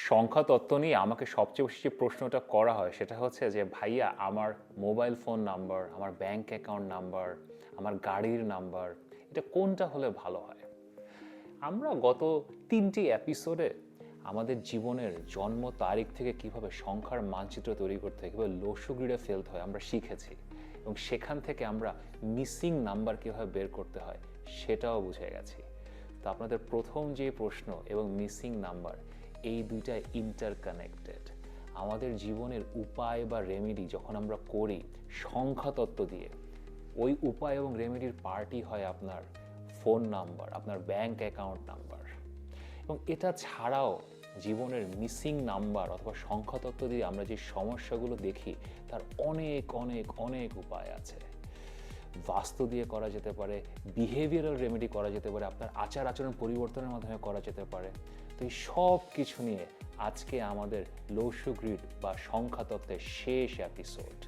সংখ্যা তত্ত্ব নিয়ে আমাকে সবচেয়ে বেশি যে প্রশ্নটা করা হয় সেটা হচ্ছে যে ভাইয়া আমার মোবাইল ফোন নাম্বার, আমার ব্যাংক অ্যাকাউন্ট নাম্বার, আমার গাড়ির নাম্বার, এটা কোনটা হলে ভালো হয়? আমরা গত 3টি এপিসোডে আমাদের জীবনের জন্ম তারিখ থেকে কিভাবে সংখ্যার মানচিত্র তৈরি করতে হয়, কীভাবে লসগ্রিডে ফেলতে হয় আমরা শিখেছি, এবং সেখান থেকে আমরা মিসিং নাম্বার কীভাবে বের করতে হয় সেটাও বুঝে গেছি। তো আপনাদের প্রথম যে প্রশ্ন এবং মিসিং নাম্বার, এই দুইটা ইন্টারকানেক্টেড। আমাদের জীবনের উপায় বা রেমেডি যখন আমরা করি সংখ্যা তত্ত্ব দিয়ে, ওই উপায় এবং রেমেডির পার্টই হয় আপনার ফোন নাম্বার, আপনার ব্যাংক অ্যাকাউন্ট নাম্বার। এবং এটা ছাড়াও জীবনের মিসিং নাম্বার অথবা সংখ্যা তত্ত্ব দিয়ে আমরা যে সমস্যাগুলো দেখি তার অনেক অনেক অনেক উপায় আছে। বাস্তু দিয়ে করা যেতে পারে, বিহেভিয়ারাল রেমেডি করা যেতে পারে, আপনার আচার আচরণ পরিবর্তনের মাধ্যমে করা যেতে পারে। তো এই সব কিছু নিয়ে আজকে আমাদের লৌসগ্রিড বা সংখ্যা তত্ত্বের শেষ এপিসোড,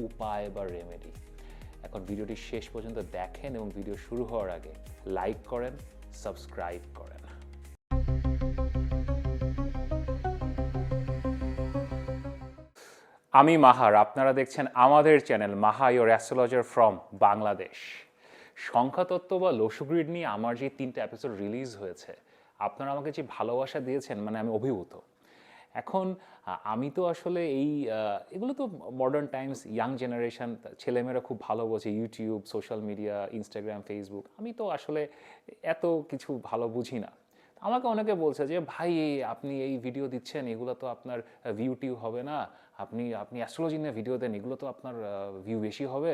উপায় বা রেমেডি। এখন ভিডিওটি শেষ পর্যন্ত দেখেন এবং ভিডিও শুরু হওয়ার আগে লাইক করেন, সাবস্ক্রাইব করেন। আমি মাহার, আপনারা দেখছেন আমাদের channel Maha your astrologer from Bangladesh. সংখ্যাতত্ত্ব বা লসগ্রিড নিয়ে আমার যে 3টা এপিসোড রিলিজ হয়েছে, আপনারা আমাকে যে ভালোবাসা দিয়েছেন, মানে আমি অভিভূত। এখন আমি তো আসলে এগুলো তো মডার্ন টাইমস, ইয়াং জেনারেশন, ছেলেমেয়েরা খুব ভালো বোঝে YouTube, social media, Instagram, Facebook. আমি তো আসলে এত কিছু ভালো বুঝি না। আমাকে অনেকে বলছে যে ভাই আপনি এই ভিডিও দিচ্ছেন, এগুলো তো আপনার ভিউ টিউ হবে না, আপনি আপনি অ্যাস্ট্রোলজি নিয়ে ভিডিও দেন, এগুলো তো আপনার ভিউ বেশি হবে,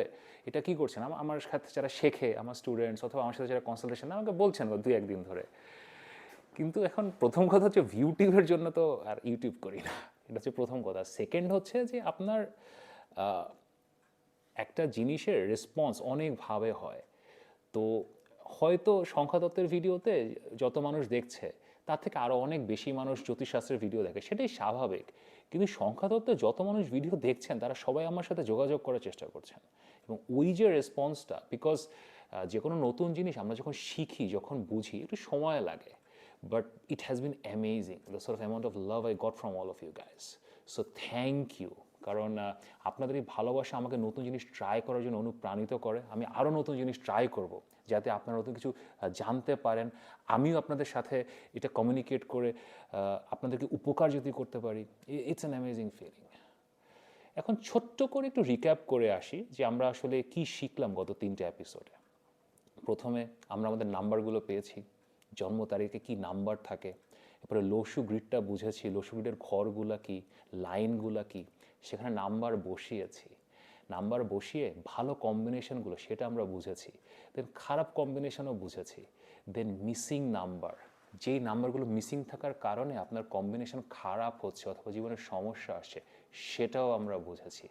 এটা কি করছেন? আমার সাথে যারা শেখে, আমার স্টুডেন্টস অথবা আমার সাথে যারা কনসালটেশন, আমাকে বলছেন দুই একদিন ধরে। কিন্তু এখন প্রথম কথা হচ্ছে ইউটিউবের জন্য তো আর ইউটিউব করি না, এটা হচ্ছে প্রথম কথা। সেকেন্ড হচ্ছে যে আপনার একটা জিনিসের রেসপন্স অনেকভাবে হয়। তো হয়তো সংখ্যাতত্ত্বের ভিডিওতে যত মানুষ দেখছে তার থেকে আরও অনেক বেশি মানুষ জ্যোতিষশাস্ত্রের ভিডিও দেখে, সেটাই স্বাভাবিক। কিন্তু সংখ্যাতত্ত্বে যত মানুষ ভিডিও দেখছেন তারা সবাই আমার সাথে যোগাযোগ করার চেষ্টা করছেন, এবং ওই যে রেসপন্সটা, বিকজ যে কোনো নতুন জিনিস আমরা যখন শিখি, যখন বুঝি, একটু সময় লাগে, but it has been amazing the sort of amount of love I got from all of you guys. So thank you. কারণ আপনাদের এই ভালোবাসা আমাকে নতুন জিনিস ট্রাই করার জন্য অনুপ্রাণিত করে। আমি আরও নতুন জিনিস ট্রাই করব, যাতে আপনারা নতুন কিছু জানতে পারেন। আমিও আপনাদের সাথে এটা কমিউনিকেট করে আপনাদেরকে উপকার যদি করতে পারি, ইটস অ্যান অ্যামেজিং ফিলিং। এখন ছোট্ট করে একটু রিক্যাপ করে আসি যে আমরা আসলে কি শিখলাম গত 3টে এপিসোডে। প্রথমে আমরা আমাদের নাম্বারগুলো পেয়েছি, জন্ম তারিখে কি নাম্বার থাকে। এরপরে লসু গ্রিডটা বুঝেছি, লসু গ্রিডের ঘরগুলা কি, লাইনগুলা কি, সেখানে নাম্বার বসিয়েছি। নাম্বার বসিয়ে ভালো কম্বিনেশনগুলো সেটা আমরা বুঝেছি, দেন খারাপ কম্বিনেশনও বুঝেছি, দেন মিসিং নাম্বার, যেই নাম্বারগুলো মিসিং থাকার কারণে আপনার কম্বিনেশন খারাপ হচ্ছে অথবা জীবনের সমস্যা আসছে, সেটাও আমরা বুঝেছি।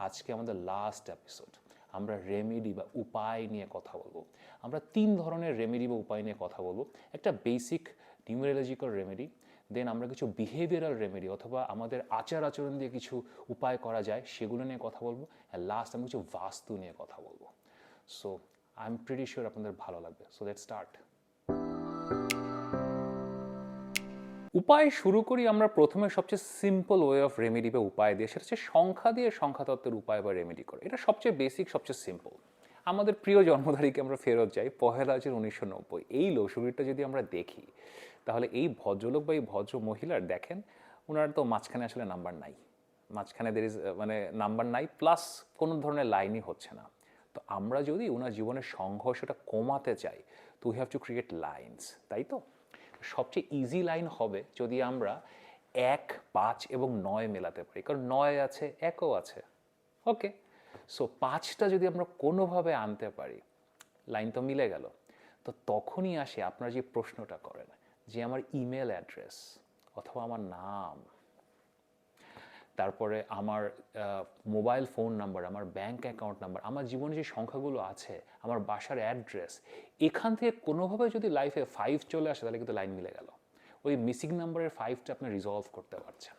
আজকে আমাদের লাস্ট এপিসোড, আমরা রেমেডি বা উপায় নিয়ে কথা বলবো। আমরা 3 ধরনের রেমেডি বা উপায় নিয়ে কথা বলবো। একটা বেসিক নিউমেরোলজিক্যাল রেমেডি, দেন আমরা কিছু বিহেভিয়ারাল রেমেডি অথবা আমাদের আচার আচরণ দিয়ে কিছু উপায় করা যায় সেগুলো নিয়ে কথা বলবো, আর লাস্ট আমি কিছু বাস্তু নিয়ে কথা বলবো। So I am pretty sure আপনাদের ভালো লাগবে। So let's start. উপায় শুরু করি আমরা প্রথমে সবচেয়ে সিম্পল ওয়ে অফ রেমেডি বা উপায় দিয়ে, সেটা হচ্ছে সংখ্যা দিয়ে সংখ্যাতত্ত্বের উপায় বা রেমেডি করে। এটা সবচেয়ে বেসিক, সবচেয়ে সিম্পল। আমাদের প্রিয় জন্মধারীকে আমরা ফেরত যাই 1 জুন 1990। এই লসগিটা যদি আমরা দেখি, তাহলে এই ভদ্রলোক বা এই ভদ্র মহিলার দেখেন, ওনার তো মাঝখানে আসলে নাম্বার নাই, মাঝখানে দের ইজ মানে নাম্বার নাই, প্লাস কোনো ধরনের লাইনই হচ্ছে না। তো আমরা যদি ওনার জীবনের সংঘর্ষটা কমাতে চাই, তো we have to create lines, তাই তো? সবচেয়ে ইজি লাইন হবে যদি আমরা 1, 5 এবং 9 মেলাতে পারি, কারণ 9 আছে, 1ও আছে। ওকে, সো 5টা যদি আমরা কোনোভাবে আনতে পারি, লাইন তো মিলে গেল। তো তখনই আসে আপনারা যে প্রশ্নটা করেন যে আমার ইমেল অ্যাড্রেস অথবা আমার নাম, তারপরে আমার মোবাইল ফোন নাম্বার, আমার ব্যাংক অ্যাকাউন্ট নাম্বার, আমার জীবনে যে সংখ্যাগুলো আছে, আমার বাসার অ্যাড্রেস, এখান থেকে কোনোভাবে যদি লাইফে 5 চলে আসে, তাহলে কিন্তু লাইন মিলে গেল। ওই মিসিং নাম্বারের 5টা আপনি রিজলভ করতে পারছেন।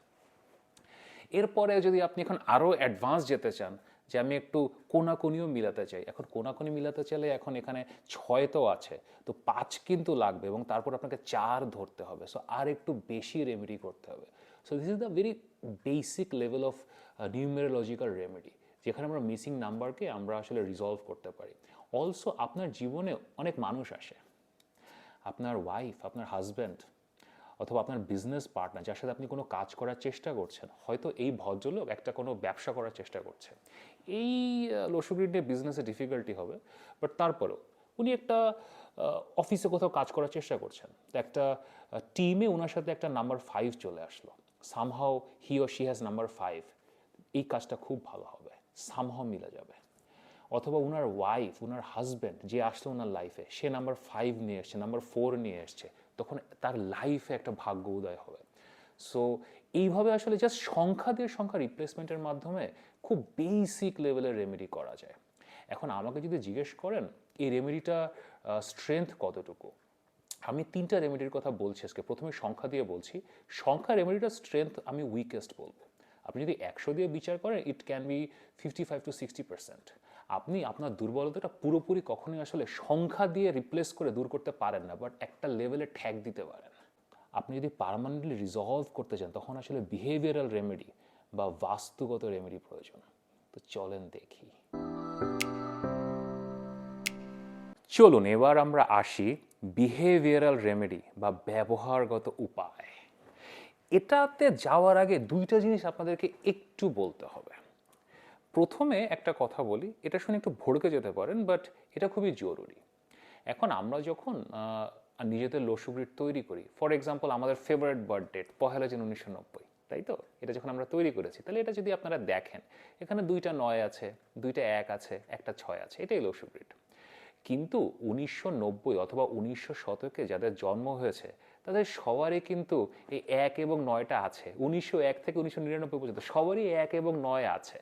এরপরে যদি আপনি এখন আরও অ্যাডভান্স যেতে চান, যে আমি একটু কোনাকুনিও মিলাতে চাই, এখন কোনাকুনি মিলাতে চাইলে এখন এখানে 6 তো আছে, তো 5 কিন্তু লাগবে, এবং তারপর আপনাকে 4 ধরতে হবে। সো আর একটু বেশি রেমেডি করতে হবে। So this is the very basic level of numerological remedy, যেখানে আমরা মিসিং নাম্বারকে আমরা আসলে রিজলভ করতে পারি। অলসো আপনার জীবনে অনেক মানুষ আসে, আপনার ওয়াইফ, আপনার হাজব্যান্ড, অথবা আপনার বিজনেস পার্টনার, যার সাথে আপনি কোনো কাজ করার চেষ্টা করছেন। হয়তো এই ভদ্রলোক একটা কোনো ব্যবসা করার চেষ্টা করছে, এই লসুগ্রিড নিয়ে বিজনেসে ডিফিকাল্টি হবে, বাট তারপরেও উনি একটা অফিসে কোথাও কাজ করার চেষ্টা করছেন, তো একটা টিমে ওনার সাথে একটা নাম্বার 5 চলে আসলো, সামহাও হি ও শি হ্যাজ নাম্বার 5, এই কাজটা খুব ভালো হবে, সামহাও মিলে যাবে। অথবা ওনার ওয়াইফ, ওনার হাজব্যান্ড যে আসলো ওনার লাইফে, সে নাম্বার 5 নিয়ে এসছে, নাম্বার 4 নিয়ে এসছে, তখন তার লাইফে একটা ভাগ্য উদয় হবে। সো এইভাবে আসলে জাস্ট সংখ্যা দিয়ে সংখ্যা রিপ্লেসমেন্টের মাধ্যমে খুব বেসিক লেভেলের রেমেডি করা যায়। এখন আমাকে যদি জিজ্ঞেস করেন এই রেমেডিটা স্ট্রেংথ কতটুকু, আমি 3টা রেমেডির কথা বলছি আজকে। প্রথমে সংখ্যা দিয়ে বলছি। সংখ্যা রেমেডিটার স্ট্রেংথ আমি উইকেস্ট বলবো। আপনি যদি 100 দিয়ে বিচার করেন, ইট ক্যান বি 55 to 60%। আপনি আপনার দুর্বলতাটা পুরোপুরি কখনোই আসলে সংখ্যা দিয়ে রিপ্লেস করে দূর করতে পারেন না, বাট একটা লেভেলে ঠ্যাক দিতে পারেন। আপনি যদি পার্মানেন্টলি রিজলভ করতে চান, তখন আসলে বিহেভিয়ারাল রেমেডি বা বাস্তুগত রেমেডি প্রয়োজন। তো চলেন দেখি। চলুন এবার আমরা আসি বিহেভিয়ারাল রেমেডি বা ব্যবহারগত উপায়। এটাতে যাওয়ার আগে 2টা জিনিস আপনাদেরকে একটু বলতে হবে। প্রথমে একটা কথা বলি, এটা শুনে একটু ভড়কে যেতে পারেন, বাট এটা খুবই জরুরি। এখন আমরা যখন নিজেদের লসুগ্রিড তৈরি করি, ফর এক্সাম্পল আমাদের ফেভারিট বার্থডে 1 জানুয়ারি 1990, তাই তো? এটা যখন আমরা তৈরি করেছি, তাহলে এটা যদি আপনারা দেখেন, এখানে 2টা 9 আছে, 2টা 1 আছে, একটা 6 আছে, এটাই লসুগ্রিড। কিন্তু 1990 অথবা 1900 শতকে যাদের জন্ম হয়েছে, তাদের সবারই কিন্তু এই 1 এবং 9টা আছে। 1901 থেকে 1999 পর্যন্ত সবারই 1 এবং 9 আছে।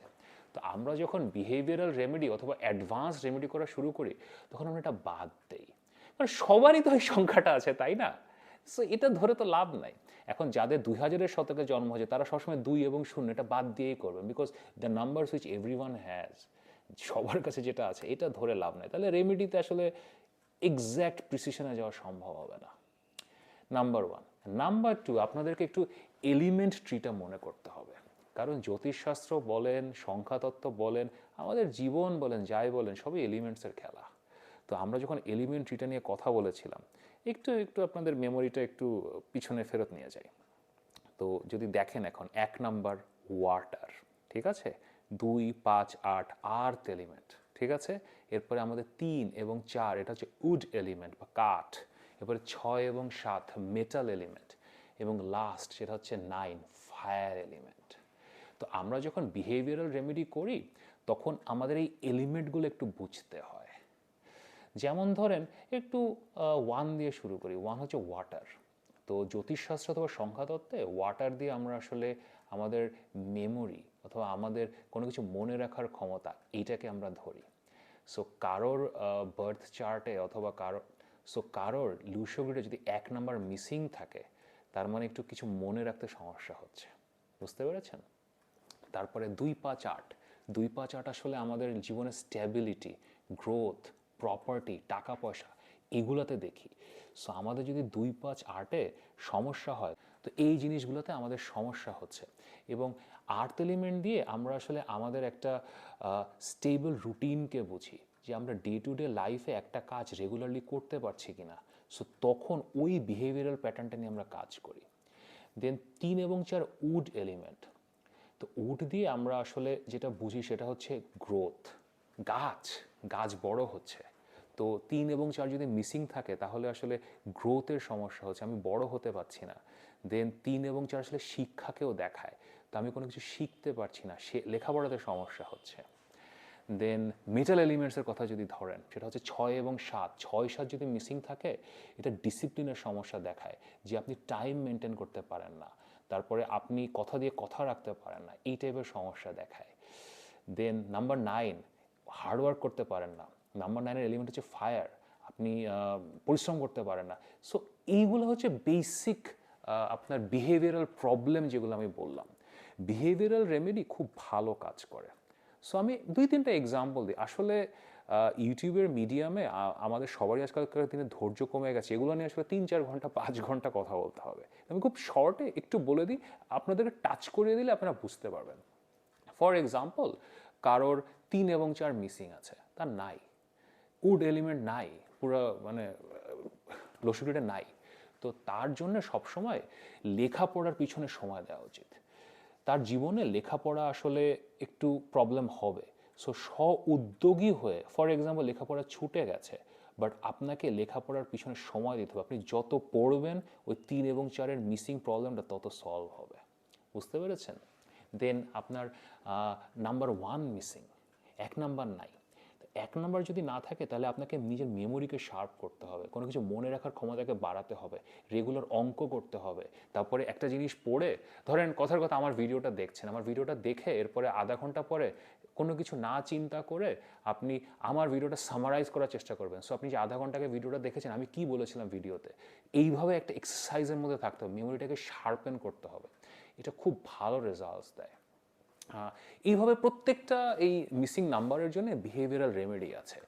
তো আমরা যখন বিহেভিয়ারাল রেমেডি অথবা অ্যাডভান্স রেমেডি করা শুরু করি, তখন আমরা এটা বাদ দেই, কারণ সবারই তো এই সংখ্যাটা আছে, তাই না? সো এটা ধরে তো লাভ নাই। এখন যাদের 2000-এর শতকে জন্ম হয়েছে, তারা সবসময় 2 এবং 0 এটা বাদ দিয়েই করবেন, because the numbers which everyone has, সবার কাছে যেটা আছে এটা ধরে লাভ নাই। তাহলে রেমেডিতে আসলে এক্স্যাক্ট প্রিসিশনে যাওয়া সম্ভব হবে না। নাম্বার 1। নাম্বার 2, আপনাদেরকে একটু এলিমেন্ট ট্রিটা মনে করতে হবে, কারণ জ্যোতিষশাস্ত্র বলেন, সংখ্যাতত্ত্ব বলেন, আমাদের জীবন বলেন, যাই বলেন, সবই এলিমেন্টসের খেলা। তো আমরা যখন এলিমেন্ট ট্রিটা নিয়ে কথা বলেছিলাম, একটু একটু আপনাদের মেমোরিটা একটু পিছনে ফেরত নিয়ে যাই। তো যদি দেখেন, এখন 1 নাম্বার ওয়াটার, ঠিক আছে, 2, 5, 8 আর্থ এলিমেন্ট, ঠিক আছে। এরপরে আমাদের 3 এবং 4 এটা হচ্ছে উড এলিমেন্ট বা কাঠ। এরপরে 6 এবং 7 মেটাল এলিমেন্ট, এবং লাস্ট সেটা হচ্ছে 9 ফায়ার এলিমেন্ট। তো আমরা যখন বিহেভিয়ারাল রেমেডি করি, তখন আমাদের এই এলিমেন্টগুলো একটু বুঝতে হয়। যেমন ধরেন একটু 1 দিয়ে শুরু করি। 1 হচ্ছে ওয়াটার। তো জ্যোতিষশাস্ত্র অথবা সংখ্যাতত্ত্বে ওয়াটার দিয়ে আমরা আসলে আমাদের মেমোরি অথবা আমাদের কোনো কিছু মনে রাখার ক্ষমতা, এইটাকে আমরা ধরি। সো কারোর বার্থ চার্টে অথবা কারোর লুসোগ্রিডে যদি 1 নাম্বার মিসিং থাকে, তার মানে একটু কিছু মনে রাখতে সমস্যা হচ্ছে। বুঝতে পেরেছেন? তারপরে 2, 5, 8, 2, 5, 8 আসলে আমাদের জীবনের স্ট্যাবিলিটি, গ্রোথ, প্রপার্টি, টাকা পয়সা, এগুলোতে দেখি। সো আমাদের যদি 2, 5, 8-এ সমস্যা হয়, তো এই জিনিসগুলোতে আমাদের সমস্যা হচ্ছে। এবং আর্থ এলিমেন্ট দিয়ে আমরা আসলে আমাদের একটা স্টেবল রুটিনকে বুঝি, যে আমরা ডে টু ডে লাইফে একটা কাজ রেগুলারলি করতে পারছি কিনা। সো তখন ওই বিহেভিয়ারাল প্যাটার্নটা নিয়ে আমরা কাজ করি। দেন 3 এবং 4 উড এলিমেন্ট। তো উড দিয়ে আমরা আসলে যেটা বুঝি সেটা হচ্ছে গ্রোথ, গাছ গাছ বড় হচ্ছে। তো 3 এবং 4 যদি মিসিং থাকে, তাহলে আসলে গ্রোথের সমস্যা হচ্ছে, আমি বড় হতে পারছি না। দেন 3 এবং 4 আসলে শিক্ষাকেও দেখায়, তো আমি কোনো কিছু শিখতে পারছি না, সে লেখাপড়াতে সমস্যা হচ্ছে। দেন মেটাল এলিমেন্টসের কথা যদি ধরেন, সেটা হচ্ছে 6 এবং 7, 6, 7 যদি মিসিং থাকে, এটা ডিসিপ্লিনের সমস্যা দেখায়, যে আপনি টাইম মেনটেন করতে পারেন না, তারপরে আপনি কথা দিয়ে কথা রাখতে পারেন না, এই টাইপের সমস্যা দেখায়। দেন নাম্বার 9, হার্ডওয়ার্ক করতে পারেন না। নাম্বার 9-এর এলিমেন্ট হচ্ছে ফায়ার, আপনি পরিশ্রম করতে পারেন না। সো এইগুলো হচ্ছে বেসিক আপনার বিহেভিয়ারাল প্রবলেম, যেগুলো আমি বললাম। বিহেভিয়ারাল রেমেডি খুব ভালো কাজ করে। সো আমি 2-3টা এক্সাম্পল দিই। আসলে ইউটিউবের মিডিয়ামে আমাদের সবারই আজকালকার দিনে ধৈর্য কমে গেছে, এগুলো নিয়ে আসলে 3-4 ঘন্টা 5 ঘন্টা কথা বলতে হবে। আমি খুব শর্টে একটু বলে দিই, আপনাদেরকে টাচ করিয়ে দিলে আপনারা বুঝতে পারবেন। ফর এক্সাম্পল, কারোর 3 এবং 4 মিসিং আছে, তার নাই, উড এলিমেন্ট নাই, পুরো মানে লসুরিটা নাই, তো তার জন্য সবসময় লেখাপড়ার পিছনে সময় দেওয়া উচিত। তার জীবনে লেখাপড়া আসলে একটু প্রবলেম হবে, সো উদ্যোগী হয়ে, ফর এক্সাম্পল লেখাপড়া ছুটে গেছে, বাট আপনাকে লেখাপড়ার পিছনে সময় দিতে হবে। আপনি যত পড়বেন ওই 3 এবং 4-এর মিসিং প্রবলেমটা তত সলভ হবে। বুঝতে পেরেছেন? দেন আপনার নাম্বার 1 মিসিং, 1 নাম্বার নাই। 1 নাম্বার যদি না থাকে তাহলে আপনাকে নিজের মেমোরিকে শার্প করতে হবে, কোনো কিছু মনে রাখার ক্ষমতাকে বাড়াতে হবে, রেগুলার অঙ্ক করতে হবে। তারপরে একটা জিনিস পড়ে, ধরেন কথার কথা আমার ভিডিওটা দেখছেন, আমার ভিডিওটা দেখে এরপরে আধা ঘন্টা পরে কোনো কিছু না চিন্তা করে আপনি আমার ভিডিওটা সামারাইজ করার চেষ্টা করবেন। সো আপনি যে আধা ঘন্টাকে ভিডিওটা দেখেছেন, আমি কি বলেছিলাম ভিডিওতে, এইভাবে একটা এক্সারসাইজের মধ্যে থাকতে হবে, মেমোরিটাকে শার্পেন করতে হবে। এটা খুব ভালো রেজাল্টস দেয়। এইভাবে প্রত্যেকটা এই মিসিং নাম্বারের জন্য বিহেভিয়ারাল রেমেডি আছে,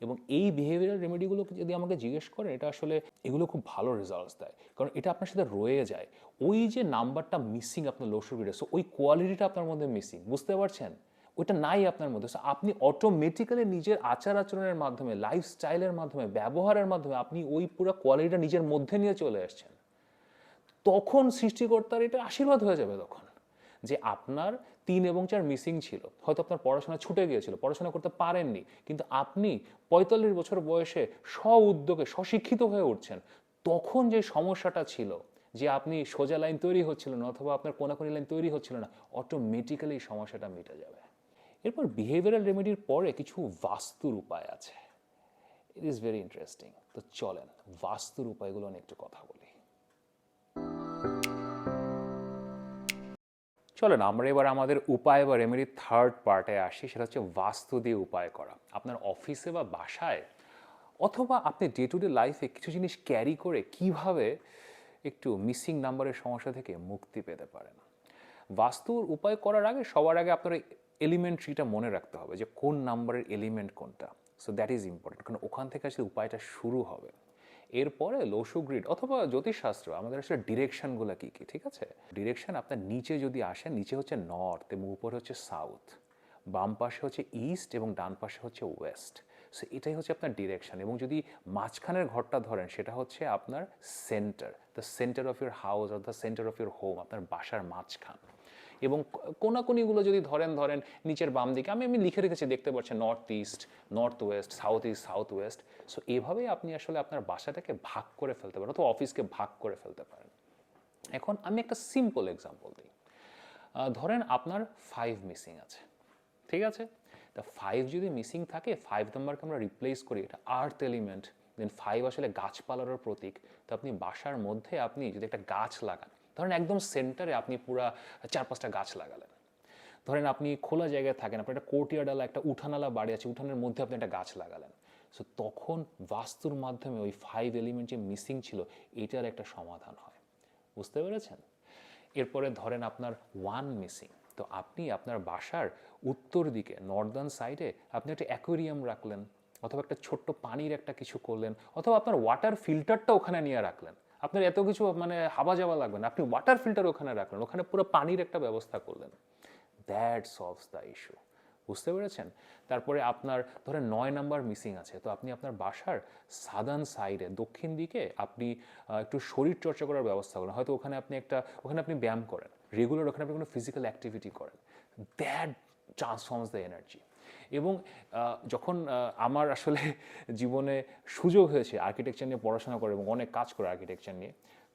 এবং এই বিহেভিয়ারাল রেমেডিগুলোকে যদি আমাকে জিজ্ঞেস করেন, এটা আসলে এগুলো খুব ভালো রেজাল্টস দেয়, কারণ এটা আপনার সাথে রয়ে যায়। ওই যে নাম্বারটা মিসিং আপনার লসুরিডে, সো ওই কোয়ালিটিটা আপনার মধ্যে মিসিং, বুঝতে পারছেন? ওইটা নাই আপনার মধ্যে, সো আপনি অটোমেটিক্যালি নিজের আচার আচরণের মাধ্যমে, লাইফস্টাইলের মাধ্যমে, ব্যবহারের মাধ্যমে আপনি ওই পুরো কোয়ালিটিটা নিজের মধ্যে নিয়ে চলে আসছেন। তখন সৃষ্টিকর্তার এটা আশীর্বাদ হয়ে যাবে তখন, যে আপনার 3 এবং 4 মিসিং ছিল, হয়তো আপনার পড়াশোনা ছুটে গিয়েছিল, পড়াশোনা করতে পারেননি, কিন্তু আপনি 45 বছর বয়সে উদ্যোগে স্বশিক্ষিত হয়ে উঠছেন। তখন যে সমস্যাটা ছিল, যে আপনি সোজা লাইন তৈরি হচ্ছিল না, অথবা আপনার কোনাকুনি লাইন তৈরি হচ্ছিল না, অটোমেটিক্যালি সমস্যাটা মিটে যাবে। এরপর বিহেভিয়ারাল রেমেডির পরে কিছু বাস্তুর উপায় আছে। It is very interesting. তো চলেন বাস্তুর উপায়গুলো নিয়ে একটু কথা বলি। চলেন আমরা এবার আমাদের উপায় বা রেমেডির থার্ড পার্টে আসি, সেটা হচ্ছে বাস্তু দিয়ে উপায় করা। আপনার অফিসে বা বাসায়, অথবা আপনি ডে টু ডে লাইফে কিছু জিনিস ক্যারি করে কিভাবে একটু মিসিং নাম্বারের সমস্যা থেকে মুক্তি পেতে পারেন। বাস্তুর উপায় করার আগে সবার আগে আপনার এলিমেন্ট্রিটা মনে রাখতে হবে, যে কোন নাম্বারের এলিমেন্ট কোনটা। সো দ্যাট ইজ ইম্পর্টেন্ট, কারণ ওখান থেকে আসলে উপায়টা শুরু হবে। এরপরে লসু গ্রিড অথবা জ্যোতিষশাস্ত্র আমাদের আসলে ডিরেকশনগুলো কী কী, ঠিক আছে? ডিরেকশন আপনার নিচে যদি আসেন, নিচে হচ্ছে নর্থ এবং উপরে হচ্ছে সাউথ, বাম পাশে হচ্ছে ইস্ট এবং ডান পাশে হচ্ছে ওয়েস্ট। সো এটাই হচ্ছে আপনার ডিরেকশন। এবং যদি মাঝখানের ঘরটা ধরেন, সেটা হচ্ছে আপনার centre, the centre of your house or the centre of your home, আপনার বাসার মাঝখান। এবং কোনাকুনিগুলো যদি ধরেন নিচের বাম দিকে, আমি লিখে রেখেছি, দেখতে পাচ্ছেন, north east, north West, south West. So এভাবেই আপনি আসলে আপনার বাসাটাকে ভাগ করে ফেলতে পারেন, অথবা অফিসকে ভাগ করে ফেলতে পারেন। এখন আমি একটা সিম্পল এক্সাম্পল দিই। ধরেন আপনার 5 মিসিং আছে, ঠিক আছে? তা 5 যদি মিসিং থাকে, 5 নাম্বারকে আমরা রিপ্লেস করি, এটা আর্থ এলিমেন্ট। দেন 5 আসলে গাছপালারও প্রতীক। তো আপনি বাসার মধ্যে আপনি যদি একটা গাছ লাগান, ধরেন একদম সেন্টারে আপনি পুরা 4-5টা গাছ লাগালেন। ধরেন আপনি খোলা জায়গায় থাকেন, আপনার একটা কোর্টিয়ার্ডালা, একটা উঠানালা বাড়ি আছে, উঠানের মধ্যে আপনি একটা গাছ লাগালেন। সো তখন বাস্তুর মাধ্যমে ওই 5 এলিমেন্ট যে মিসিং ছিল, এটার একটা সমাধান হয়। বুঝতে পেরেছেন? এরপরে ধরেন আপনার 1 মিসিং, তো আপনি আপনার বাসার উত্তর দিকে নর্দার্ন সাইডে আপনি একটা অ্যাকোয়ারিয়াম রাখলেন, অথবা একটা ছোট্ট পানির একটা কিছু করলেন, অথবা আপনার ওয়াটার ফিল্টারটা ওখানে নিয়ে রাখলেন। আপনার এত কিছু মানে হাবা যাওয়া লাগবে না, আপনি ওয়াটার ফিল্টার ওখানে রাখলেন, ওখানে পুরো পানির একটা ব্যবস্থা করলেন। That solves the issue. বুঝতে পেরেছেন? তারপরে আপনার ধরেন 9 নাম্বার মিসিং আছে, তো আপনি আপনার বাসার সাদার্ন সাইডে, দক্ষিণ দিকে আপনি একটু শরীর চর্চা করার ব্যবস্থা করেন। হয়তো ওখানে আপনি ব্যায়াম করেন রেগুলার, ওখানে আপনি কোনো ফিজিক্যাল অ্যাক্টিভিটি করেন। That transforms the energy. এবং যখন আমার আসলে জীবনে সুযোগ হয়েছে আর্কিটেকচার নিয়ে পড়াশোনা করে এবং অনেক কাজ করে আর্কিটেকচার নিয়ে,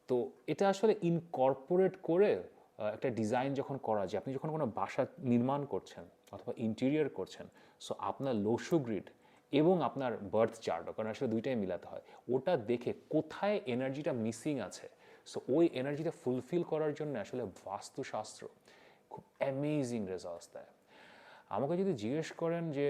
তো এটা আসলে ইনকর্পোরেট করে একটা ডিজাইন যখন করা যায়, আপনি যখন কোনো বাসা নির্মাণ করছেন অথবা ইন্টেরিয়র করছেন, সো আপনার লসু গ্রিড এবং আপনার বার্থ চার্ট, কারণ আসলে দুইটাই মিলাতে হয়, ওটা দেখে কোথায় এনার্জিটা মিসিং আছে, সো ওই এনার্জিটা ফুলফিল করার জন্য আসলে বাস্তুশাস্ত্র খুব অ্যামেজিং রেজাল্টস দেয়। আমাকে যদি জিজ্ঞেস করেন যে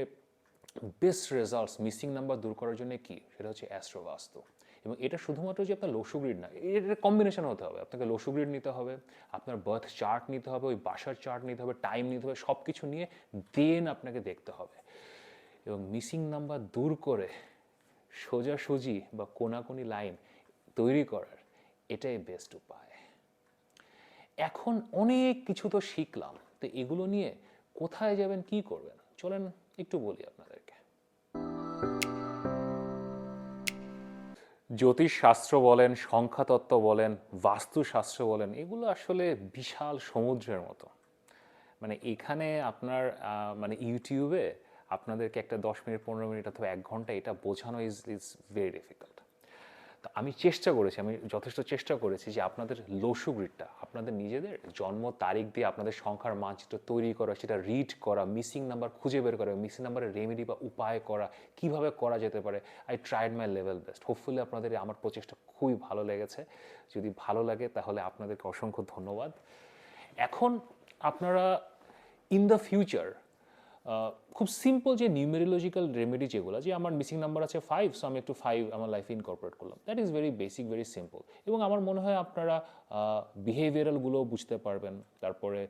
বেস্ট রেজাল্টস মিসিং নাম্বার দূর করার জন্য কি, সেটা হচ্ছে অ্যাস্ট্রোবাস্তু। এবং এটা শুধুমাত্র যে আপনার লসু গ্রিড না, এর কম্বিনেশন হতে হবে। আপনাকে লসু গ্রিড নিতে হবে, আপনার বার্থ চার্ট নিতে হবে, ওই বাসার চার্ট নিতে হবে, টাইম নিতে হবে, সব কিছু নিয়ে দেন আপনাকে দেখতে হবে। এবং মিসিং নাম্বার দূর করে সোজাসুজি বা কোনাকুনি লাইন তৈরি করার এটাই বেস্ট উপায়। এখন অনেক কিছু তো শিখলাম, তো এগুলো নিয়ে কোথায় যাবেন, কি করবেন, চলেন একটু বলি আপনাদেরকে। জ্যোতিষশাস্ত্র বলেন, সংখ্যাতত্ত্ব বলেন, বাস্তুশাস্ত্র বলেন, এগুলো আসলে বিশাল সমুদ্রের মতো। মানে এখানে আপনার মানে ইউটিউবে আপনাদেরকে একটা 10 মিনিট 15 মিনিট অথবা 1 ঘন্টা এটা বোঝানো ইজ ভেরি ডিফিকাল্ট। তো আমি যথেষ্ট চেষ্টা করেছি যে আপনাদের লসু গ্রিডটা, আপনাদের নিজেদের জন্ম তারিখ দিয়ে আপনাদের সংখ্যার মানচিত্র তৈরি করা, সেটা রিড করা, মিসিং নাম্বার খুঁজে বের করা, মিসিং নাম্বারের রেমেডি বা উপায় করা, কিভাবে করা যেতে পারে। I tried my level best. Hopefully আপনাদের আমার প্রচেষ্টা খুবই ভালো লেগেছে। যদি ভালো লাগে তাহলে আপনাদেরকে অসংখ্য ধন্যবাদ। এখন আপনারা ইন দ্য ফিউচার খুব সিম্পল যে নিউমেরোলজিক্যাল রেমেডি যেগুলো, যে আমার মিসিং নাম্বার আছে 5, সো আমি একটু 5 আমার লাইফে ইনকর্পোরেট করলাম, that is very basic, very simple. এবং আমার মনে হয় আপনারা বিহেভিয়ারালগুলো বুঝতে পারবেন, তারপরে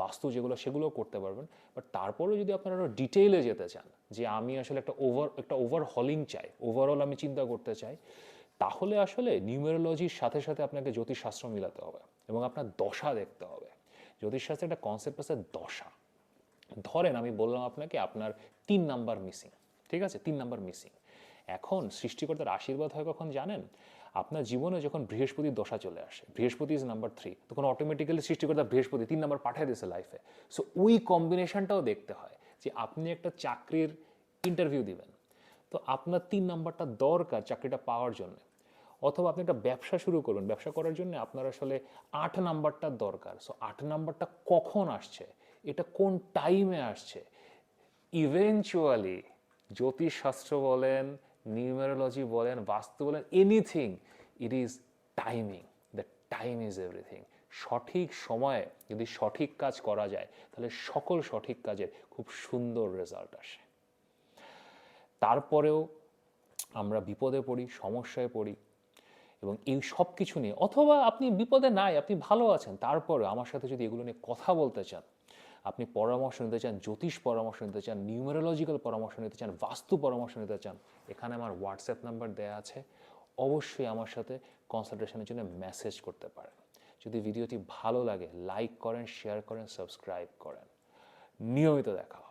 বাস্তু যেগুলো সেগুলোও করতে পারবেন। বাট তারপরেও যদি আপনারা ডিটেইলে যেতে চান, যে আমি আসলে একটা ওভারহলিং চাই, ওভারঅল আমি চিন্তা করতে চাই, তাহলে আসলে নিউমেরোলজির সাথে সাথে আপনাকে জ্যোতিষশাস্ত্র মিলাতে হবে এবং আপনার দশা দেখতে হবে। জ্যোতিষশাস্ত্রে একটা কনসেপ্ট আছে দশা। ধরেন আমি বললাম আপনাকে আপনার 3 নাম্বার মিসিং, ঠিক আছে, 3 নাম্বার মিসিং। এখন সৃষ্টিকর্তার আশীর্বাদ হয় কখন জানেন? আপনার জীবনে যখন বৃহস্পতির দশা চলে আসে, বৃহস্পতি ইজ নাম্বার 3, তখন অটোমেটিক্যালি সৃষ্টিকর্তা বৃহস্পতি 3 নাম্বার পাঠিয়ে দিয়েছে লাইফে। সো ওই কম্বিনেশনটাও দেখতে হয় যে আপনি একটা চাকরির ইন্টারভিউ দিবেন, তো আপনার 3 নাম্বারটা দরকার চাকরিটা পাওয়ার জন্য। অথবা আপনি একটা ব্যবসা শুরু করবেন, ব্যবসা করার জন্য আপনার আসলে 8 নাম্বারটা দরকার। সো 8 নাম্বারটা কখন আসছে, এটা কোন টাইমে আসছে, ইভেনচুয়ালি জ্যোতিষশাস্ত্র বলেন, নিউমেরোলজি বলেন, বাস্তু বলেন, anything, it is timing. The time is everything. সঠিক সময়ে যদি সঠিক কাজ করা যায়, তাহলে সকল সঠিক কাজের খুব সুন্দর রেজাল্ট আসে। তারপরেও আমরা বিপদে পড়ি, সমস্যায় পড়ি, এবং এই সব কিছু নিয়ে, অথবা আপনি বিপদে নাই, আপনি ভালো আছেন, তারপরে আমার সাথে যদি এগুলো নিয়ে কথা বলতে চান, আপনি পরামর্শ নিতে চান, জ্যোতিষ পরামর্শ নিতে চান, নিউমেরোলজিক্যাল পরামর্শ নিতে চান, বাস্তু পরামর্শ নিতে চান, এখানে আমার হোয়াটসঅ্যাপ নাম্বার দেওয়া আছে। অবশ্যই আমার সাথে কনসালটেশনের জন্য মেসেজ করতে পারেন। যদি ভিডিওটি ভালো লাগে লাইক করেন, শেয়ার করেন, সাবস্ক্রাইব করেন। নিয়মিত দেখা হবে।